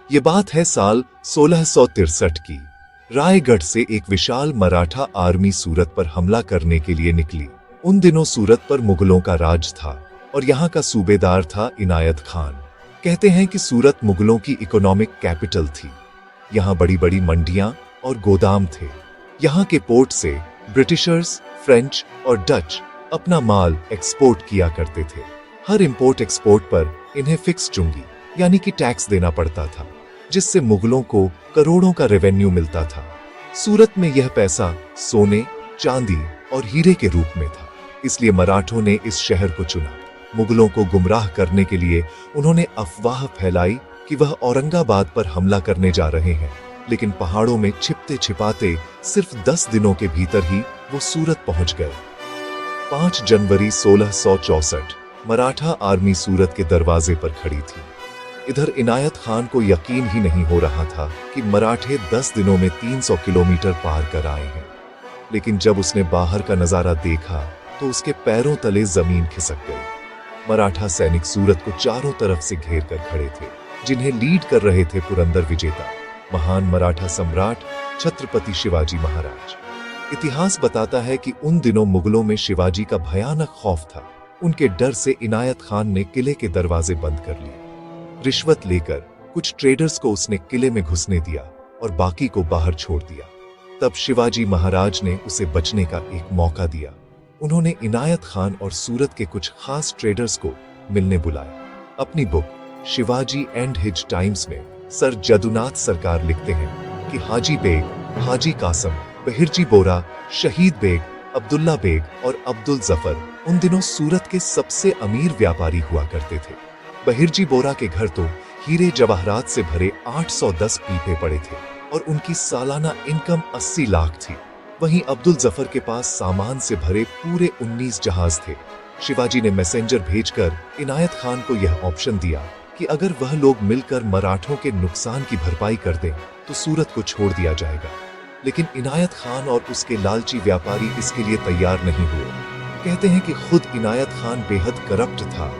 ये बात है साल 1663 की। रायगढ़ से एक विशाल मराठा आर्मी सूरत पर हमला करने के लिए निकली। उन दिनों सूरत पर मुगलों का राज था और यहाँ का सूबेदार था इनायत खान। कहते हैं कि सूरत मुगलों की इकोनॉमिक कैपिटल थी। यहाँ बड़ी बड़ी मंडियां और गोदाम थे। यहाँ के पोर्ट से ब्रिटिशर्स, फ्रेंच और डच अपना माल एक्सपोर्ट किया करते थे। हर इंपोर्ट एक्सपोर्ट पर इन्हें फिक्स चुंगी यानी कि टैक्स देना पड़ता था, जिससे मुगलों को करोड़ों का रेवेन्यू मिलता था। सूरत में यह पैसा सोने, चांदी और हीरे के रूप में था। इसलिए मराठों ने इस शहर को चुना। मुगलों को गुमराह करने के लिए उन्होंने अफवाह फैलाई कि वह औरंगाबाद पर हमला करने जा रहे हैं, लेकिन पहाड़ों में छिपते छिपाते सिर्फ 10 दिनों के भीतर ही वो सूरत पहुंच गए। 5 जनवरी 1664 मराठा आर्मी सूरत के दरवाजे पर खड़ी थी। इधर इनायत खान को यकीन ही नहीं हो रहा था कि मराठे 10 दिनों में 300 किलोमीटर पार कर आए हैं। लेकिन जब उसने बाहर का नजारा देखा तो उसके पैरों तले जमीन खिसक गई। मराठा सैनिक सूरत को चारों तरफ से घेर कर खड़े थे, जिन्हें लीड कर रहे थे पुरंदर विजेता, महान मराठा सम्राट छत्रपति शिवाजी महाराज। इतिहास बताता है कि उन दिनों मुगलों में शिवाजी का भयानक खौफ था। उनके डर से इनायत खान ने किले के दरवाजे बंद कर लिए। रिश्वत लेकर कुछ ट्रेडर्स को उसने किले में घुसने दिया और बाकी को बाहर छोड़ दिया। तब शिवाजी महाराज ने उसे बचने का एक मौका दिया। उन्होंने इनायत खान और सूरत के कुछ खास ट्रेडर्स को मिलने बुलाया। अपनी book Shivaji and his times में सर जदुनाथ सरकार लिखते हैं कि हाजी बेग, हाजी कासम, बहिरजी बोरा, शहीद बेग, अब्दुल्ला बेग और अब्दुल जफर उन दिनों सूरत के सबसे अमीर व्यापारी हुआ करते थे। बहिरजी बोरा के घर तो हीरे जवाहरात से भरे 810 पीपे पड़े थे और उनकी सालाना इनकम 80 लाख थी। वहीं अब्दुल जफर के पास सामान से भरे पूरे 19 जहाज थे। शिवाजी ने मैसेंजर भेजकर इनायत खान को यह ऑप्शन दिया कि अगर वह लोग मिलकर मराठों के नुकसान की भरपाई कर दें तो सूरत को छोड़ दिया जाएगा। लेकिन इनायत खान और उसके लालची व्यापारी इसके लिए तैयार नहीं हुए। कहते हैं कि खुद इनायत खान बेहद करप्ट था।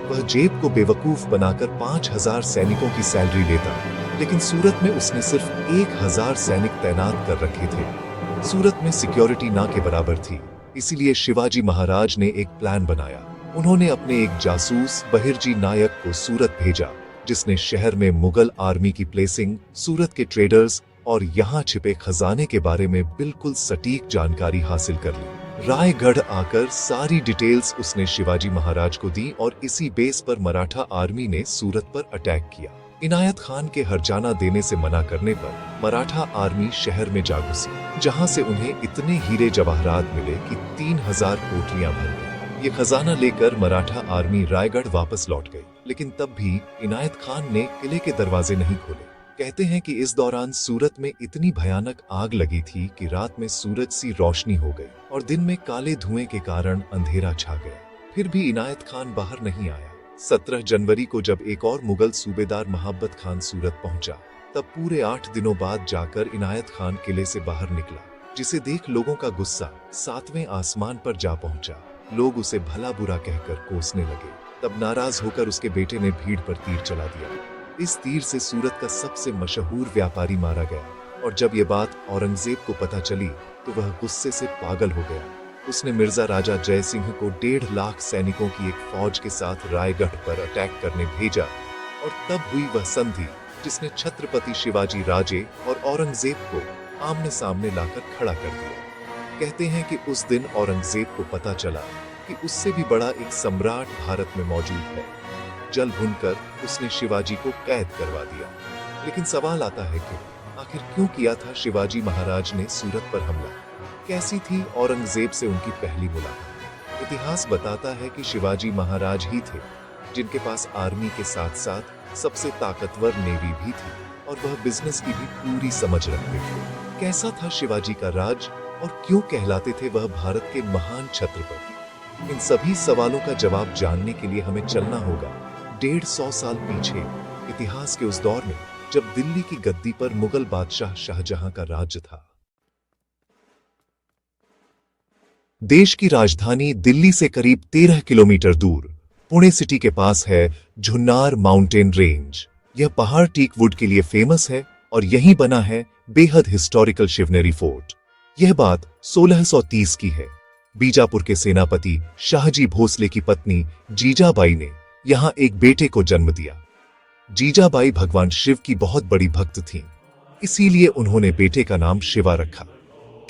वह जेब को बेवकूफ बनाकर 5000 सैनिकों की सैलरी लेता, लेकिन सूरत में उसने सिर्फ 1000 सैनिक तैनात कर रखे थे। सूरत में सिक्योरिटी ना के बराबर थी। इसीलिए शिवाजी महाराज ने एक प्लान बनाया। उन्होंने अपने एक जासूस बहिरजी नायक को सूरत भेजा, जिसने शहर में मुगल आर्मी की प्लेसिंग, सूरत के ट्रेडर्स और यहाँ छिपे खजाने के बारे में बिल्कुल सटीक जानकारी हासिल कर ली। रायगढ़ आकर सारी डिटेल्स उसने शिवाजी महाराज को दी और इसी बेस पर मराठा आर्मी ने सूरत पर अटैक किया। इनायत खान के हरजाना देने से मना करने पर मराठा आर्मी शहर में जा घुसी, जहां से उन्हें इतने हीरे जवाहरात मिले कि 3000 कोठरियां भर गई। ये खजाना लेकर मराठा आर्मी रायगढ़ वापस लौट गई, लेकिन तब भी इनायत खान ने किले के दरवाजे नहीं खोले। कहते हैं कि इस दौरान सूरत में इतनी भयानक आग लगी थी कि रात में सूरज सी रोशनी हो गई और दिन में काले धुएं के कारण अंधेरा छा गया। फिर भी इनायत खान बाहर नहीं आया। 17 जनवरी को जब एक और मुगल सूबेदार महाबत खान सूरत पहुंचा, तब पूरे 8 दिनों बाद जाकर इनायत खान किले से बाहर निकला, जिसे देख लोगों का गुस्सा 7वें आसमान पर जा पहुंचा। लोग उसे भला बुरा कहकर कोसने लगे। तब नाराज होकर उसके बेटे ने भीड़ पर तीर चला दिया। इस तीर से सूरत का सबसे मशहूर व्यापारी मारा गया और जब ये बात औरंगजेब को पता चली तो वह गुस्से से पागल हो गया। उसने मिर्जा राजा जय सिंह को 1.5 लाख सैनिकों की एक फौज के साथ रायगढ़ पर अटैक करने भेजा और तब हुई वह संधि जिसने छत्रपति शिवाजी राजे और औरंगजेब को आमने सामने लाकर खड़ा कर दिया। कहते हैं कि उस दिन औरंगजेब को पता चला कि उससे भी बड़ा एक सम्राट भारत में मौजूद है। जल भुनकर उसने शिवाजी को कैद करवा दिया। लेकिन सवाल आता है कि आखिर क्यों किया था शिवाजी महाराज ने सूरत पर हमला? कैसी थी औरंगजेब से उनकी पहली मुलाकात? इतिहास बताता है कि शिवाजी महाराज ही थे जिनके पास आर्मी के साथ साथ सबसे ताकतवर नेवी भी थी और वह बिजनेस की भी पूरी समझ रखते थे। कैसा था शिवाजी का राज और क्यों कहलाते थे वह भारत के महान छत्रपति? इन सभी सवालों का जवाब जानने के लिए हमें चलना होगा 150 साल पीछे, इतिहास के उस दौर में जब दिल्ली की गद्दी पर मुगल बादशाह शाहजहां का राज्य था। देश की राजधानी दिल्ली से करीब 13 किलोमीटर दूर पुणे सिटी के पास है झुन्नार माउंटेन रेंज। यह पहाड़ टीक वुड के लिए फेमस है और यहीं बना है बेहद हिस्टोरिकल शिवनेरी फोर्ट। यह बात 1630 की है। बीजापुर के सेनापति शाहजी भोसले की पत्नी जीजाबाई ने यहां एक बेटे को जन्म दिया। जीजाबाई भगवान शिव की बहुत बड़ी भक्त थीं, इसीलिए उन्होंने बेटे का नाम शिवा रखा।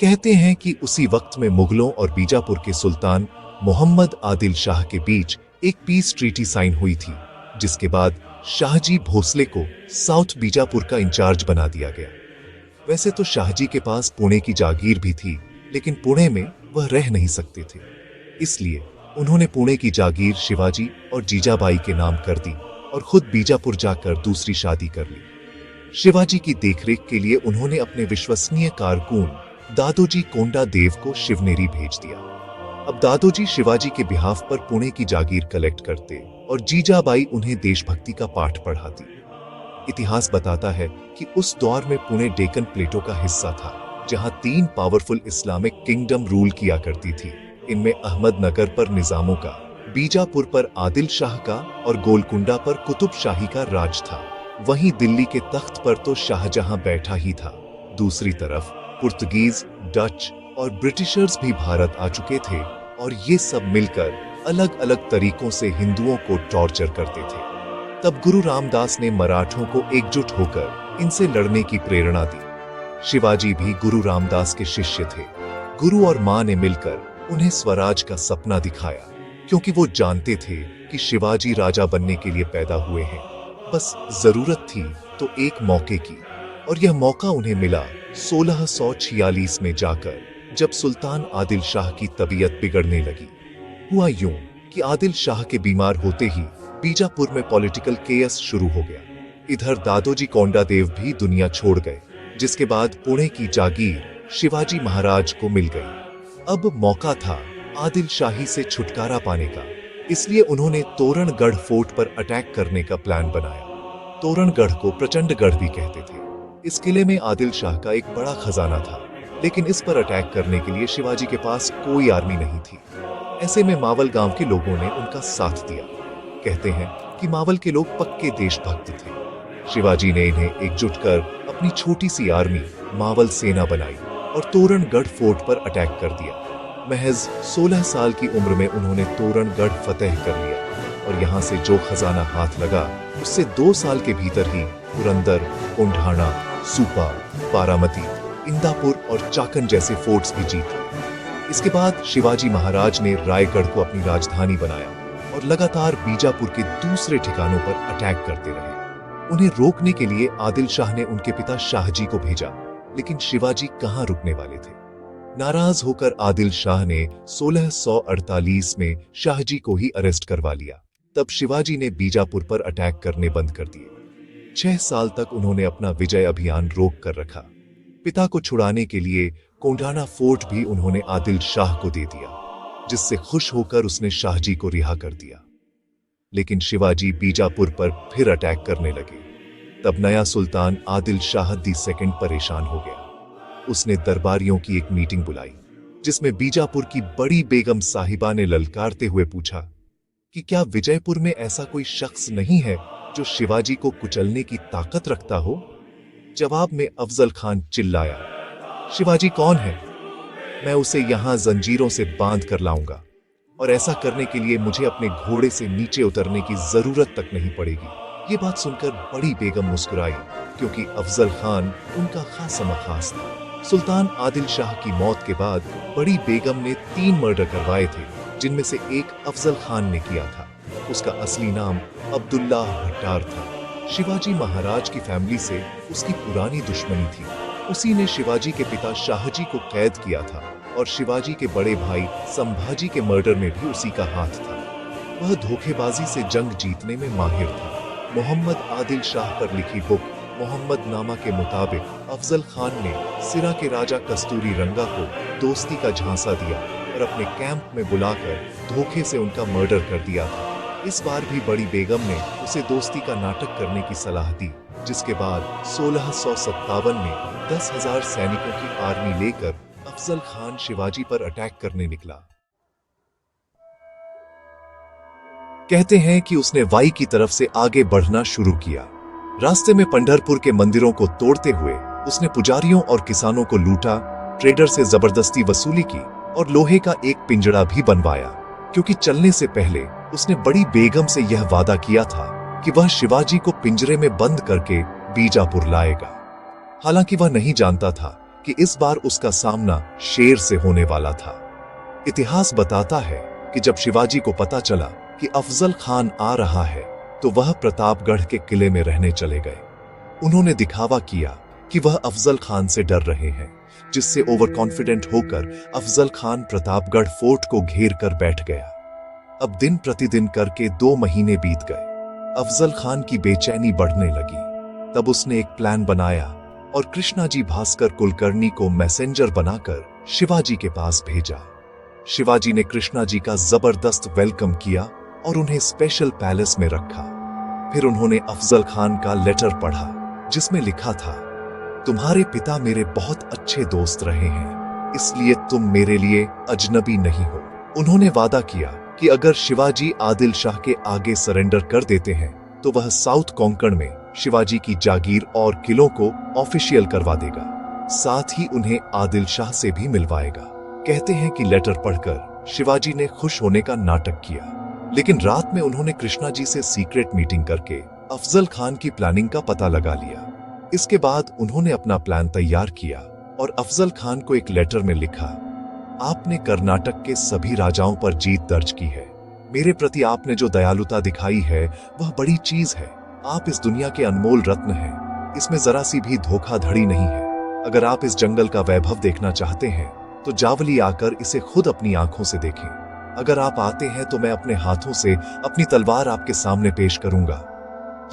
कहते हैं कि उसी वक्त में मुगलों और बीजापुर के सुल्तान मोहम्मद आदिल शाह के बीच एक पीस ट्रीटी साइन हुई थी, जिसके बाद शाहजी भोसले को साउथ बीजापुर का इंचार्ज बना दिया गया। वैसे तो शाहजी के पास पुणे की जागीर भी थी, लेकिन पुणे में वह रह नहीं सकते थे, इसलिए उन्होंने पुणे की जागीर शिवाजी और जीजाबाई के नाम कर दी और खुद बीजापुर जाकर दूसरी शादी कर ली। शिवाजी की देखरेख के लिए उन्होंने अपने विश्वसनीय कारकुन दादोजी कोंडा देव को शिवनेरी भेज दिया। अब दादोजी शिवाजी के बिहाफ पर पुणे की जागीर कलेक्ट करते और जीजाबाई उन्हें देशभक्ति का पाठ पढ़ाती। इतिहास बताता है कि उस दौर में पुणे डेक्कन प्लेटो का हिस्सा था, जहां 3 पावरफुल इस्लामिक किंगडम रूल किया करती थी। इनमें अहमदनगर पर निजामों का, बीजापुर पर आदिल शाह का और गोलकुंडा पर कुतुब शाही का राज था। वहीं दिल्ली के तख्त पर तो शाहजहां बैठा ही था। दूसरी तरफ पुर्तगीज, डच और ब्रिटिशर्स भी भारत आ चुके थे और ये सब मिलकर अलग अलग तरीकों से हिंदुओं को टॉर्चर करते थे। तब गुरु रामदास ने मराठों को एकजुट होकर इनसे लड़ने की प्रेरणा दी। शिवाजी भी गुरु रामदास के शिष्य थे। गुरु और मां ने मिलकर उन्हें स्वराज का सपना दिखाया, क्योंकि वो जानते थे कि शिवाजी राजा बनने के लिए पैदा हुए हैं। बस जरूरत थी तो एक मौके की, और यह मौका उन्हें मिला 1646 में जाकर, जब सुल्तान आदिल शाह की तबीयत बिगड़ने लगी। हुआ यूं कि आदिल शाह के बीमार होते ही बीजापुर में पॉलिटिकल केयस शुरू हो गया। इधर दादोजी कोंडादेव भी दुनिया छोड़ गए, जिसके बाद पुणे की जागीर शिवाजी महाराज को मिल गई। अब मौका था आदिल शाही से छुटकारा पाने का, इसलिए उन्होंने तोरणगढ़ फोर्ट पर अटैक करने का प्लान बनाया। तोरणगढ़ को प्रचंडगढ़ भी कहते थे। इस किले में आदिल शाह का एक बड़ा खजाना था, लेकिन इस पर अटैक करने के लिए शिवाजी के पास कोई आर्मी नहीं थी। ऐसे में मावल गांव के लोगों ने उनका साथ दिया। कहते हैं कि मावल के लोग पक्के देशभक्त थे। शिवाजी ने इन्हें एकजुट कर अपनी छोटी सी आर्मी मावल सेना बनाई और तोरणगढ़ फोर्ट पर अटैक कर दिया। महज 16 साल की उम्र में उन्होंने तोरणगढ़ फतेह कर लिया, और यहाँ से जो खजाना हाथ लगा उससे 2 साल के भीतर ही पुरंदर, कोंढाणा, सुपा, बारामती, इंदापुर और चाकन जैसे फोर्ट्स भी जीत लिए। इसके बाद शिवाजी महाराज ने रायगढ़ को अपनी राजधानी बनाया और लगातार बीजापुर के दूसरे ठिकानों पर अटैक करते रहे। उन्हें रोकने के लिए आदिल शाह ने उनके पिता शाहजी को भेजा, लेकिन शिवाजी कहां रुकने वाले थे। नाराज होकर आदिल शाह ने 1648 में शाहजी को ही अरेस्ट करवा लिया। तब शिवाजी ने बीजापुर पर अटैक करने बंद कर दिए। 6 साल तक उन्होंने अपना विजय अभियान रोक कर रखा। पिता को छुड़ाने के लिए कोंढाणा फोर्ट भी उन्होंने आदिल शाह को दे दिया, जिससे खुश होकर उसने शाहजी को रिहा कर दिया। लेकिन शिवाजी बीजापुर पर फिर अटैक करने लगे। तब नया सुल्तान आदिल शाह II परेशान हो गया। उसने दरबारियों की एक मीटिंग बुलाई, जिसमें बीजापुर की बड़ी बेगम साहिबा ने ललकारते हुए पूछा कि क्या विजयपुर में ऐसा कोई शख्स नहीं है जो शिवाजी को कुचलने की ताकत रखता हो। जवाब में अफजल खान चिल्लाया, शिवाजी कौन है? मैं उसे यहां जंजीरों से बांध कर लाऊंगा, और ऐसा करने के लिए मुझे अपने घोड़े से नीचे उतरने की जरूरत तक नहीं पड़ेगी। ये बात सुनकर बड़ी बेगम मुस्कुराई, क्योंकि अफजल खान उनका खासा खास था। सुल्तान आदिल शाह की मौत के बाद बड़ी बेगम ने 3 मर्डर करवाए थे, जिनमें से एक अफजल खान ने किया था। उसका असली नाम अब्दुल्लाह भट्टार था। शिवाजी महाराज की फैमिली से उसकी पुरानी दुश्मनी थी। उसी ने शिवाजी के पिता शाहजी को कैद किया था, और शिवाजी के बड़े भाई संभाजी के मर्डर में भी उसी का हाथ था। वह धोखेबाजी से जंग जीतने में माहिर था। मोहम्मद आदिल शाह पर लिखी बुक मोहम्मद नामा के मुताबिक अफजल खान ने सिरा के राजा कस्तूरी रंगा को दोस्ती का झांसा दिया और अपने कैंप में बुलाकर धोखे से उनका मर्डर कर दिया था। इस बार भी बड़ी बेगम ने उसे दोस्ती का नाटक करने की सलाह दी, जिसके बाद 1657 में 10,000 सैनिकों की आर्मी लेकर अफजल खान शिवाजी पर अटैक करने निकला। कहते हैं कि उसने वाई की तरफ से आगे बढ़ना शुरू किया। रास्ते में पंढरपुर के मंदिरों को तोड़ते हुए उसने पुजारियों और किसानों को लूटा, ट्रेडर से जबरदस्ती वसूली की और लोहे का एक पिंजड़ा भी बनवाया, क्योंकि चलने से पहले उसने बड़ी बेगम से यह वादा किया था कि वह शिवाजी को पिंजरे में बंद करके बीजापुर लाएगा। हालांकि वह नहीं जानता था कि इस बार उसका सामना शेर से होने वाला था। इतिहास बताता है कि जब शिवाजी को पता चला कि अफजल खान आ रहा है तो वह प्रतापगढ़ के किले में रहने चले गए। उन्होंने दिखावा किया कि वह अफजल खान से डर रहे हैं, जिससे ओवर कॉन्फिडेंट होकर अफजल खान प्रतापगढ़ फोर्ट को घेर कर बैठ गया। अब दिन प्रतिदिन करके 2 महीने बीत गए। अफजल खान की बेचैनी बढ़ने लगी। तब उसने एक प्लान बनाया और कृष्णाजी भास्कर कुलकर्णी को मैसेंजर बनाकर शिवाजी के पास भेजा। शिवाजी ने कृष्णाजी का जबरदस्त वेलकम किया और उन्हें स्पेशल पैलेस में रखा। फिर उन्होंने अफजल खान का लेटर पढ़ा, जिसमें लिखा था, तुम्हारे पिता मेरे बहुत अच्छे दोस्त रहे हैं, इसलिए तुम मेरे लिए अजनबी नहीं हो। उन्होंने वादा किया कि अगर शिवाजी आदिल शाह के आगे सरेंडर कर देते हैं तो वह साउथ कोंकण में शिवाजी की जागीर और किलों को ऑफिशियल करवा देगा, साथ ही उन्हें आदिल शाह से भी मिलवाएगा। कहते हैं कि लेटर पढ़कर शिवाजी ने खुश होने का नाटक किया, लेकिन रात में उन्होंने कृष्णाजी से सीक्रेट मीटिंग करके अफजल खान की प्लानिंग का पता लगा लिया। इसके बाद उन्होंने अपना प्लान तैयार किया और अफजल खान को एक लेटर में लिखा, आपने कर्नाटक के सभी राजाओं पर जीत दर्ज की है। मेरे प्रति आपने जो दयालुता दिखाई है वह बड़ी चीज है। आप इस दुनिया के अनमोल रत्न हैं, इसमें जरा सी भी धोखाधड़ी नहीं है। अगर आप इस जंगल का वैभव देखना चाहते हैं तो जावली आकर इसे खुद अपनी आंखों से देखें। अगर आप आते हैं तो मैं अपने हाथों से अपनी तलवार आपके सामने पेश करूंगा।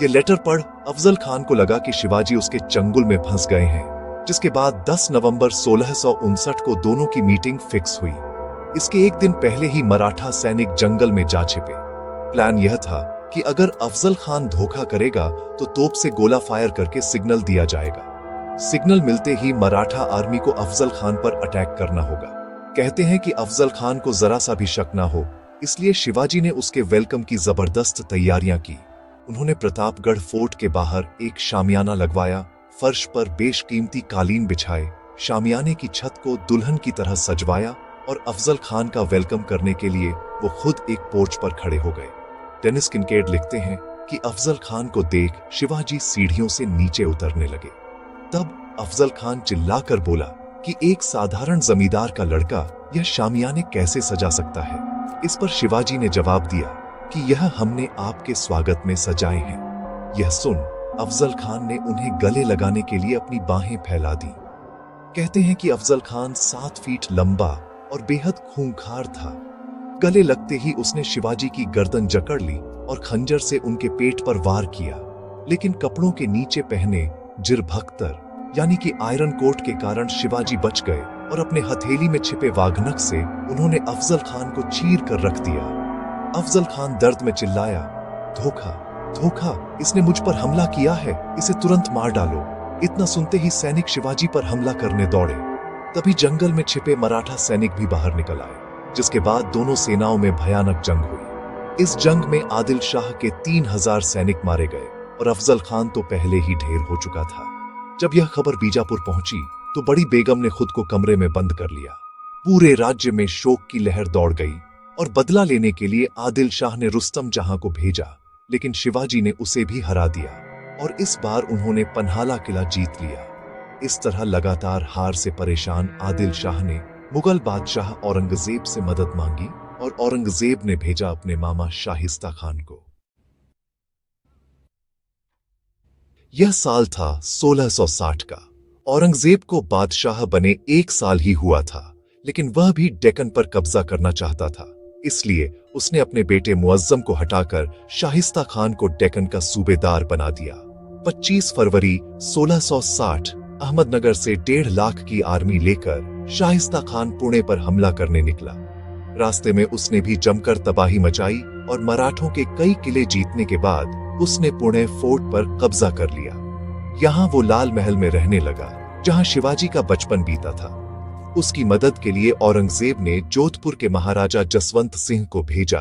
यह लेटर पढ़ अफजल खान को लगा कि शिवाजी उसके चंगुल में फंस गए हैं, जिसके बाद 10 नवंबर 1659 को दोनों की मीटिंग फिक्स हुई। इसके एक दिन पहले ही मराठा सैनिक जंगल में जा छिपे। प्लान यह था कि अगर अफजल खान धोखा करेगा तो तोप से गोला फायर करके सिग्नल दिया जाएगा। सिग्नल मिलते ही मराठा आर्मी को अफजल खान पर अटैक करना होगा। कहते हैं कि अफजल खान को जरा सा भी शक ना हो, इसलिए शिवाजी ने उसके वेलकम की जबरदस्त तैयारियां की। उन्होंने प्रतापगढ़ फोर्ट के बाहर एक शामियाना लगवाया, फर्श पर बेशकीमती कालीन बिछाए, शामियाने की छत को दुल्हन की तरह सजवाया और अफजल खान का वेलकम करने के लिए वो खुद एक पोर्च पर खड़े हो गए। डेनिस किनकेड लिखते हैं कि अफजल खान को देख शिवाजी सीढ़ियों से नीचे उतरने लगे। तब अफजल खान चिल्लाकर बोला कि एक साधारण जमींदार का लड़का यह शामियाने कैसे सजा सकता है। इस पर शिवाजी ने जवाब दिया कि यह हमने आपके स्वागत में सजाए हैं। यह सुन अफजल खान ने उन्हें गले लगाने के लिए अपनी बाहें फैला दी। कहते हैं कि अफजल खान 7 फीट लंबा और बेहद खूंखार था। गले लगते ही उसने शिवाजी की गर्दन जकड़ ली और खंजर से उनके पेट पर वार किया, लेकिन कपड़ों के नीचे पहने जिरभक्तर यानी कि आयरन कोट के कारण शिवाजी बच गए और अपने हथेली में छिपे वाघनख से उन्होंने अफजल खान को चीर कर रख दिया। अफजल खान दर्द में चिल्लाया, धोखा, धोखा, इसने मुझ पर हमला किया है, इसे तुरंत मार डालो। इतना सुनते ही सैनिक शिवाजी पर हमला करने दौड़े। तभी जंगल में छिपे मराठा सैनिक भी बाहर निकल आए, जिसके बाद दोनों सेनाओं में भयानक जंग हुई। इस जंग में आदिल शाह के 3000 सैनिक मारे गए और अफजल खान तो पहले ही ढेर हो चुका था। जब यह खबर बीजापुर पहुंची तो बड़ी बेगम ने खुद को कमरे में बंद कर लिया। पूरे राज्य में शोक की लहर दौड़ गई और बदला लेने के लिए आदिल शाह ने रुस्तम जहां को भेजा, लेकिन शिवाजी ने उसे भी हरा दिया और इस बार उन्होंने पन्हाला किला जीत लिया। इस तरह लगातार हार से परेशान आदिल शाह ने मुगल बादशाह औरंगजेब से मदद मांगी और औरंगजेब ने भेजा अपने मामा शाहिस्ता खान को। यह साल था 1660 का। औरंगजेब को बादशाह बने 1 साल ही हुआ था, लेकिन वह भी डेक्कन पर कब्जा करना चाहता था। इसलिए उसने अपने बेटे मुअज्जम को हटाकर शाहिस्ता खान को डेक्कन का सूबेदार बना दिया। 25 फरवरी 1660 अहमदनगर से 1.5 लाख की आर्मी लेकर शाहिस्ता खान पुणे पर हमला करने निकला। रास्ते में उसने भी जमकर तबाही मचाई और मराठों के कई किले जीतने के बाद उसने पुणे फोर्ट पर कब्जा कर लिया। यहाँ वो लाल महल में रहने लगा, जहाँ शिवाजी का बचपन बीता था। उसकी मदद के लिए औरंगजेब ने जोधपुर के महाराजा जसवंत सिंह को भेजा,